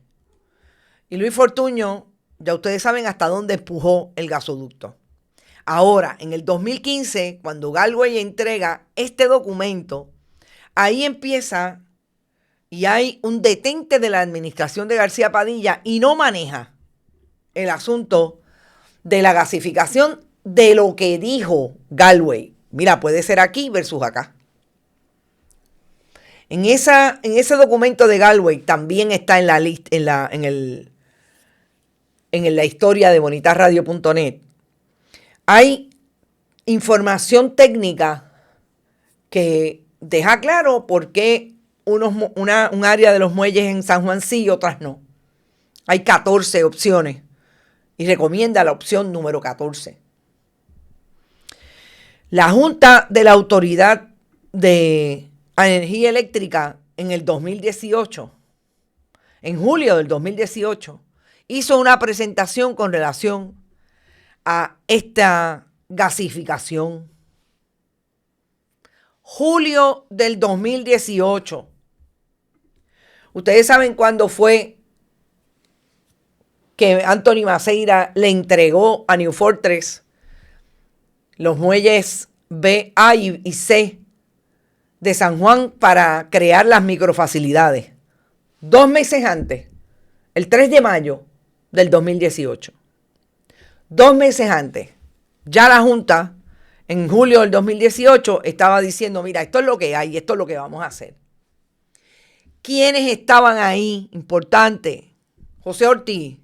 Speaker 3: Y Luis Fortuño, ya ustedes saben hasta dónde empujó el gasoducto. Ahora, en el 2015, cuando Galway entrega este documento, ahí empieza y hay un detente de la administración de García Padilla y no maneja el asunto de la gasificación de lo que dijo Galway. Mira, puede ser aquí versus acá. En ese documento de Galway también está en la historia de bonitasradio.net. Hay información técnica que deja claro por qué un área de los muelles en San Juan sí y otras no. Hay 14 opciones y recomienda la opción número 14. La Junta de la Autoridad de Energía Eléctrica en el 2018, en julio del 2018, hizo una presentación con relación a esta gasificación. Julio del 2018. Ustedes saben cuándo fue que Anthony Maceira le entregó a New Fortress los muelles B, A y C de San Juan para crear las microfacilidades. 2 meses antes, el 3 de mayo del 2018. 2 meses antes, ya la Junta, en julio del 2018, estaba diciendo, mira, esto es lo que hay, esto es lo que vamos a hacer. ¿Quiénes estaban ahí? Importante. José Ortiz,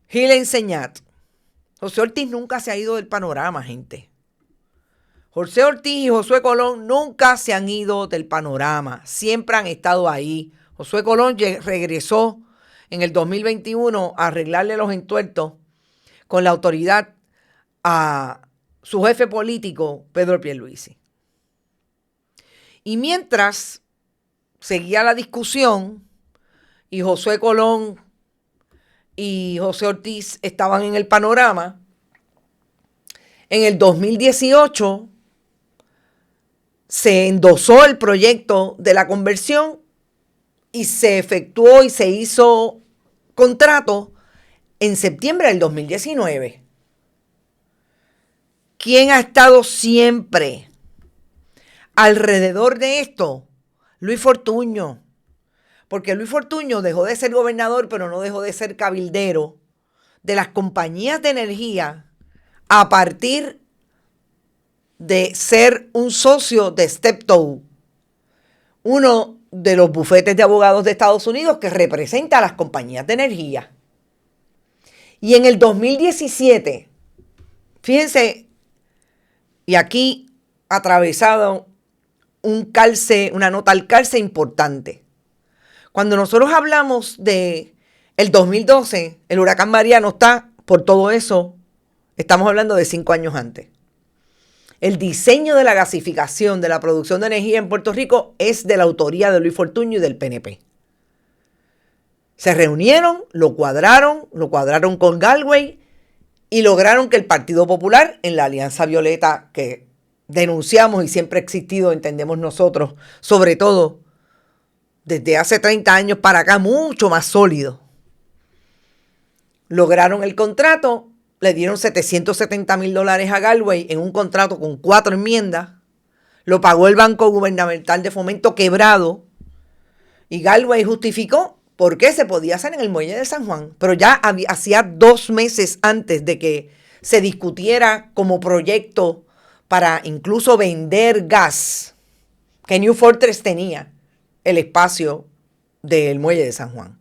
Speaker 3: Gil Enseñat. José Ortiz nunca se ha ido del panorama, gente. José Ortiz y Josué Colón nunca se han ido del panorama. Siempre han estado ahí. Josué Colón regresó en el 2021 a arreglarle los entuertos con la autoridad a su jefe político, Pedro Pierluisi. Y mientras seguía la discusión y Josué Colón y José Ortiz estaban en el panorama, en el 2018 se endosó el proyecto de la conversión y se efectuó y se hizo contrato en septiembre del 2019. ¿Quién ha estado siempre alrededor de esto? Luis Fortuño. Porque Luis Fortuño dejó de ser gobernador, pero no dejó de ser cabildero de las compañías de energía a partir de ser un socio de Steptoe, uno de los bufetes de abogados de Estados Unidos que representa a las compañías de energía. Y en el 2017, fíjense, y aquí atravesado una nota al calce importante. Cuando nosotros hablamos de el 2012, el huracán María no está por todo eso, estamos hablando de 5 años antes. El diseño de la gasificación de la producción de energía en Puerto Rico es de la autoría de Luis Fortuño y del PNP. Se reunieron, lo cuadraron con Galway y lograron que el Partido Popular, en la Alianza Violeta que denunciamos y siempre ha existido, entendemos nosotros, sobre todo desde hace 30 años para acá, mucho más sólido, lograron el contrato, le dieron $770,000 a Galway en un contrato con 4 enmiendas, lo pagó el Banco Gubernamental de Fomento quebrado y Galway justificó por qué se podía hacer en el muelle de San Juan, pero ya hacía 2 meses antes de que se discutiera como proyecto para incluso vender gas, que New Fortress tenía el espacio del muelle de San Juan.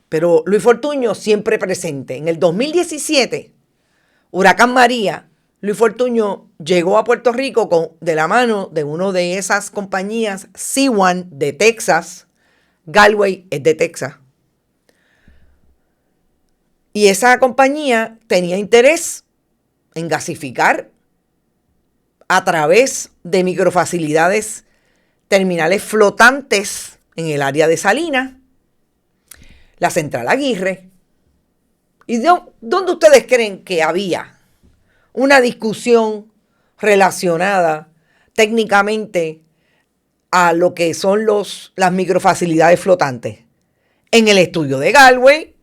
Speaker 3: Pero Luis Fortuño siempre presente. En el 2017, huracán María, Luis Fortuño llegó a Puerto Rico de la mano de una de esas compañías, Seawan de Texas. Galway es de Texas. Y esa compañía tenía interés en gasificar a través de microfacilidades terminales flotantes en el área de Salinas, la Central Aguirre. ¿Y dónde ustedes creen que había una discusión relacionada técnicamente a lo que son las microfacilidades flotantes? En el estudio de Galway.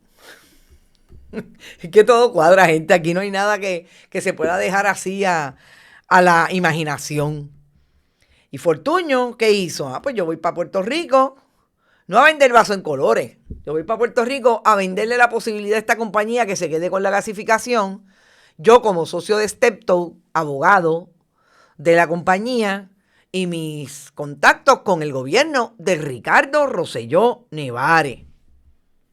Speaker 3: Es que todo cuadra, gente. Aquí no hay nada que se pueda dejar así a la imaginación. Y Fortuño, ¿qué hizo? Pues yo voy para Puerto Rico, no a vender vaso en colores. Yo voy para Puerto Rico a venderle la posibilidad a esta compañía que se quede con la gasificación. Yo como socio de Steptoe, abogado de la compañía, y mis contactos con el gobierno de Ricardo Rosselló Nevares.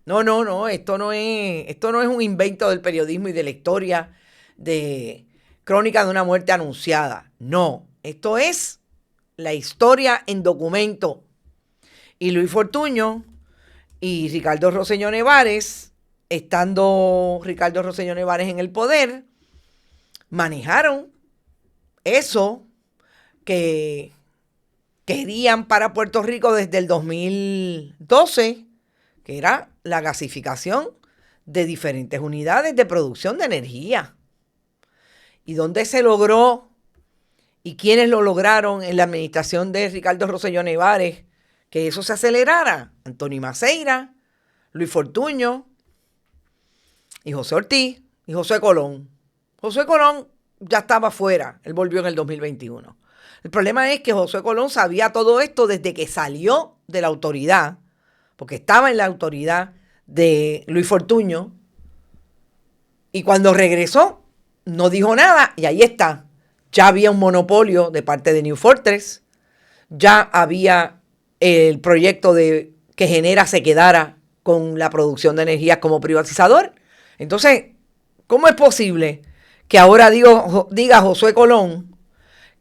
Speaker 3: No, esto no es un invento del periodismo y de la historia de crónica de una muerte anunciada. No, esto es la historia en documento. Y Luis Fortuño y Ricardo Rosselló Nevares, estando Ricardo Rosselló Nevares en el poder, manejaron eso que querían para Puerto Rico desde el 2012, que era la gasificación de diferentes unidades de producción de energía. ¿Y dónde se logró? ¿Y quiénes lo lograron en la administración de Ricardo Rosselló Nevares que eso se acelerara? Antonio Maceira, Luis Fortuño y José Ortiz y José Colón. José Colón ya estaba fuera, él volvió en el 2021. El problema es que José Colón sabía todo esto desde que salió de la autoridad, porque estaba en la autoridad de Luis Fortuño, y cuando regresó no dijo nada, y ahí está. Ya había un monopolio de parte de New Fortress, ya había el proyecto de que Genera se quedara con la producción de energía como privatizador. Entonces, ¿cómo es posible que ahora diga José Colón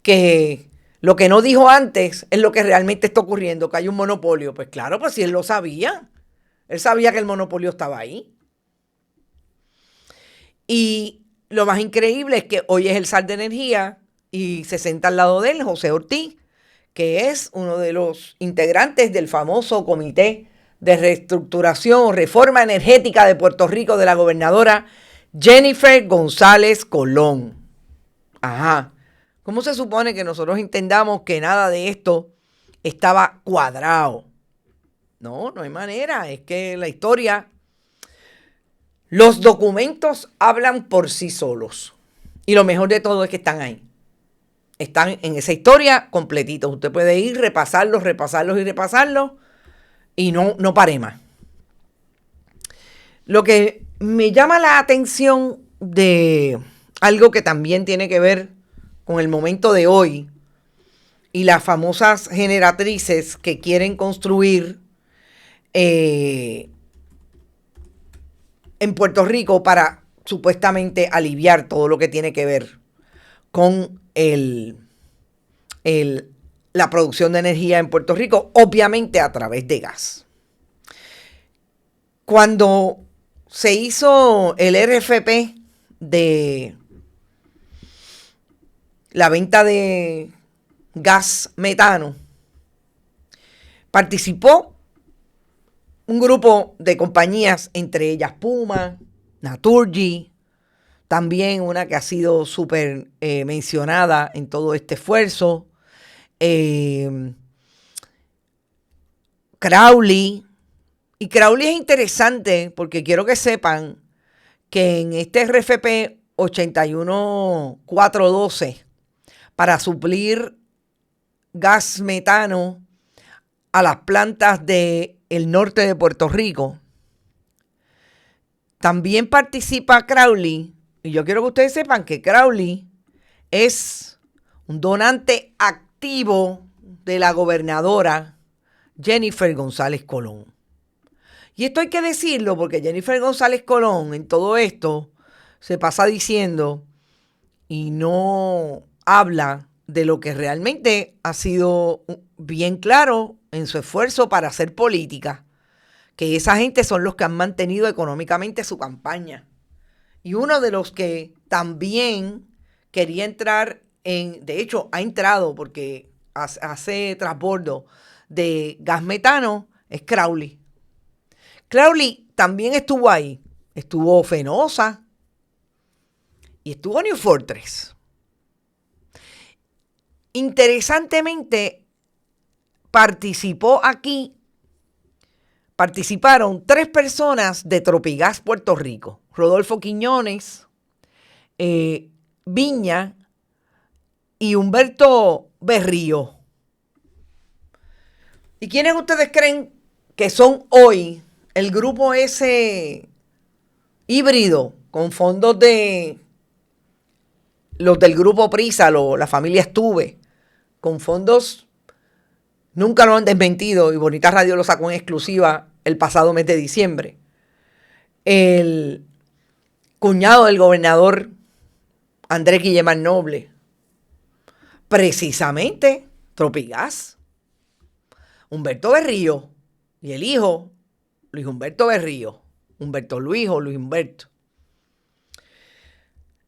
Speaker 3: que lo que no dijo antes es lo que realmente está ocurriendo, que hay un monopolio? Pues claro, pues si él lo sabía. Él sabía que el monopolio estaba ahí. Y lo más increíble es que hoy es el zar de energía y se sienta al lado de él José Ortiz, que es uno de los integrantes del famoso Comité de Reestructuración o Reforma Energética de Puerto Rico de la gobernadora Jennifer González Colón. Ajá. ¿Cómo se supone que nosotros entendamos que nada de esto estaba cuadrado? No hay manera. Es que la historia, los documentos hablan por sí solos. Y lo mejor de todo es que están ahí. Están en esa historia completitos. Usted puede ir, repasarlos y no pare más. Lo que me llama la atención de algo que también tiene que ver con el momento de hoy y las famosas generatrices que quieren construir en en Puerto Rico para supuestamente aliviar todo lo que tiene que ver con la producción de energía en Puerto Rico, obviamente a través de gas. Cuando se hizo el RFP de la venta de gas metano, participó un grupo de compañías, entre ellas Puma, Naturgy, también una que ha sido súper mencionada en todo este esfuerzo, Crowley. Y Crowley es interesante porque quiero que sepan que en este RFP 81412, para suplir gas metano a las plantas del norte de Puerto Rico, también participa Crowley. Y yo quiero que ustedes sepan que Crowley es un donante activo de la gobernadora Jennifer González Colón. Y esto hay que decirlo porque Jennifer González Colón en todo esto se pasa diciendo y no habla de lo que realmente ha sido bien claro en su esfuerzo para hacer política, que esa gente son los que han mantenido económicamente su campaña. Y uno de los que también quería entrar de hecho ha entrado porque hace transbordo de gas metano, es Crowley. Crowley también estuvo ahí, estuvo Fenosa y estuvo New Fortress. Interesantemente, participaron 3 personas de Tropigas Puerto Rico: Rodolfo Quiñones, Viña y Humberto Berrío. ¿Y quiénes ustedes creen que son hoy el grupo ese híbrido con fondos de los del grupo Prisa, la familia Estuve, con fondos? Nunca lo han desmentido y Bonita Radio lo sacó en exclusiva el pasado mes de diciembre. El cuñado del gobernador Andrés Guillemán Noble, precisamente Tropigas, Humberto Berrío y el hijo Luis Humberto Berrío, Humberto Luis o Luis Humberto.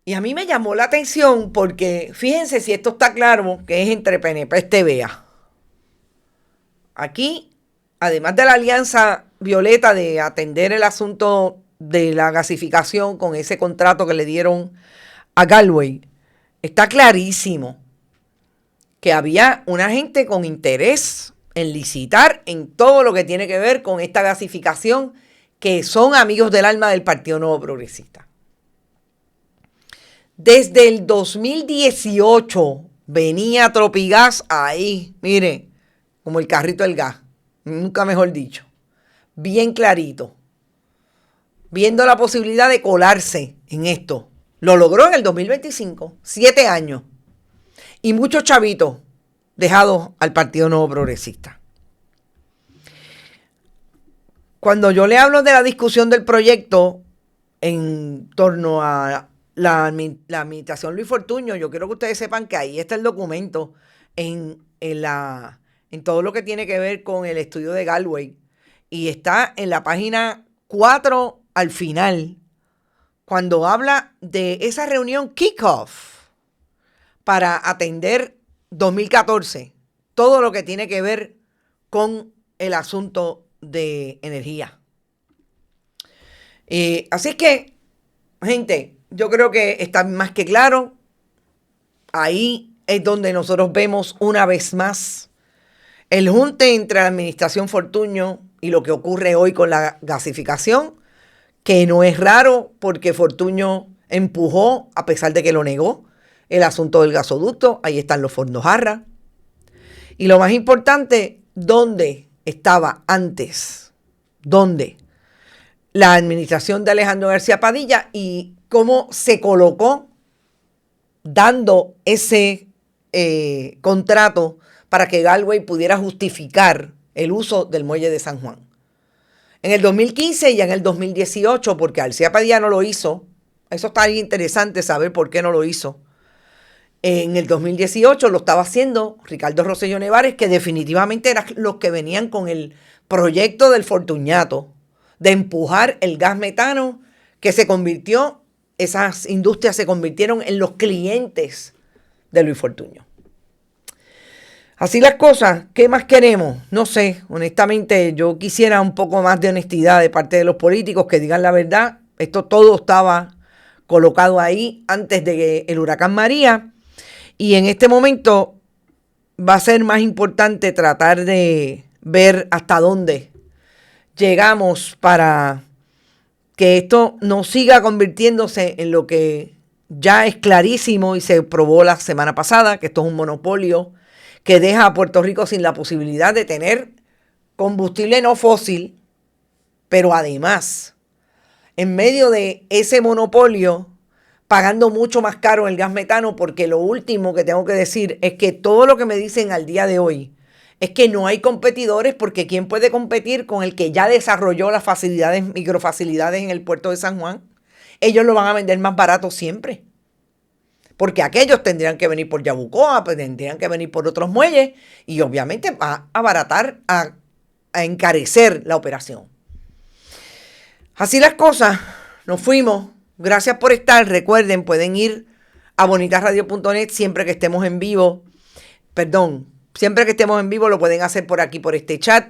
Speaker 3: Y a mí me llamó la atención porque fíjense si esto está claro que es entre PNP y TVA. Aquí, además de la alianza violeta de atender el asunto de la gasificación con ese contrato que le dieron a Galway, está clarísimo que había una gente con interés en licitar en todo lo que tiene que ver con esta gasificación, que son amigos del alma del Partido Nuevo Progresista. Desde el 2018 venía Tropigas ahí, mire, como el carrito del gas, nunca mejor dicho, bien clarito, viendo la posibilidad de colarse en esto. Lo logró en el 2025, 7 años, y muchos chavitos dejados al Partido Nuevo Progresista. Cuando yo le hablo de la discusión del proyecto en torno a la administración Luis Fortuño, yo quiero que ustedes sepan que ahí está el documento en todo lo que tiene que ver con el estudio de Galway, y está en la página 4 al final, cuando habla de esa reunión kickoff para atender 2014, todo lo que tiene que ver con el asunto de energía. Así que, gente, yo creo que está más que claro. Ahí es donde nosotros vemos una vez más el junte entre la administración Fortuño y lo que ocurre hoy con la gasificación, que no es raro porque Fortuño empujó, a pesar de que lo negó, el asunto del gasoducto. Ahí están los fondos Jarra. Y lo más importante, ¿dónde estaba antes? ¿Dónde? La administración de Alejandro García Padilla, y cómo se colocó dando ese contrato para que Galway pudiera justificar el uso del muelle de San Juan. En el 2015 y en el 2018, porque Alcea Padilla no lo hizo. Eso está bien interesante saber por qué no lo hizo. En el 2018 lo estaba haciendo Ricardo Rosselló Nevares, que definitivamente eran los que venían con el proyecto del Fortuñato, de empujar el gas metano, que se convirtió, esas industrias se convirtieron en los clientes de Luis Fortuño. Así las cosas, ¿qué más queremos? No sé, honestamente yo quisiera un poco más de honestidad de parte de los políticos, que digan la verdad. Esto todo estaba colocado ahí antes de el huracán María, y en este momento va a ser más importante tratar de ver hasta dónde llegamos para que esto no siga convirtiéndose en lo que ya es clarísimo y se probó la semana pasada, que esto es un monopolio que deja a Puerto Rico sin la posibilidad de tener combustible no fósil, pero además, en medio de ese monopolio, pagando mucho más caro el gas metano, porque lo último que tengo que decir es que todo lo que me dicen al día de hoy es que no hay competidores, porque ¿quién puede competir con el que ya desarrolló las facilidades, microfacilidades en el puerto de San Juan? Ellos lo van a vender más barato siempre. Porque aquellos tendrían que venir por Yabucoa, pues tendrían que venir por otros muelles y obviamente va a abaratar, a encarecer la operación. Así las cosas, nos fuimos. Gracias por estar. Recuerden, pueden ir a bonitasradio.net siempre que estemos en vivo. Siempre que estemos en vivo lo pueden hacer por aquí, por este chat.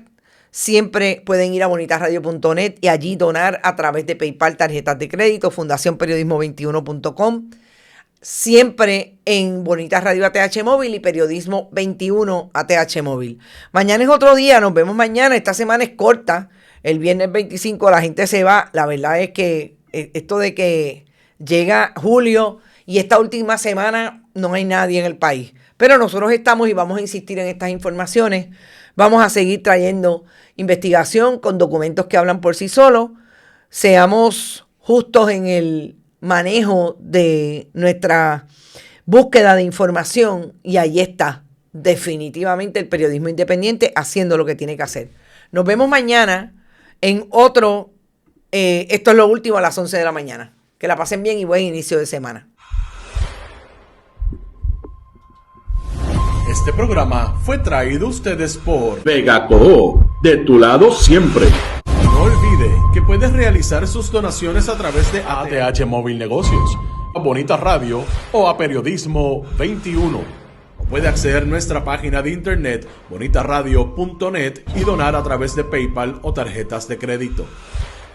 Speaker 3: Siempre pueden ir a bonitasradio.net y allí donar a través de PayPal, tarjetas de crédito, fundacionperiodismo21.com. Siempre en Bonitas Radio ATH Móvil y Periodismo 21 ATH Móvil. Mañana es otro día, nos vemos mañana. Esta semana es corta. El viernes 25 la gente se va. La verdad es que esto de que llega julio y esta última semana no hay nadie en el país. Pero nosotros estamos y vamos a insistir en estas informaciones. Vamos a seguir trayendo investigación con documentos que hablan por sí solos. Seamos justos en el manejo de nuestra búsqueda de información y ahí está definitivamente el periodismo independiente haciendo lo que tiene que hacer. Nos vemos mañana en otro, esto es lo último a las 11 de la mañana. Que la pasen bien y buen inicio de semana.
Speaker 2: Este programa fue traído a ustedes por
Speaker 1: Vegaco, de tu lado siempre.
Speaker 2: No olvide que puedes realizar sus donaciones a través de ATH Móvil Negocios, a Bonita Radio o a Periodismo 21. O puede acceder a nuestra página de internet bonitasradio.net y donar a través de PayPal o tarjetas de crédito.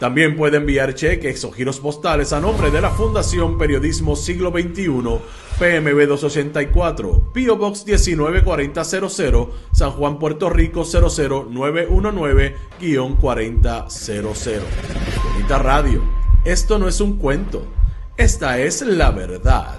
Speaker 2: También puede enviar cheques o giros postales a nombre de la Fundación Periodismo Siglo XXI, PMB 284, P.O. Box 194000, San Juan, Puerto Rico 00919-4000. Bonita Radio, esto no es un cuento, esta es la verdad.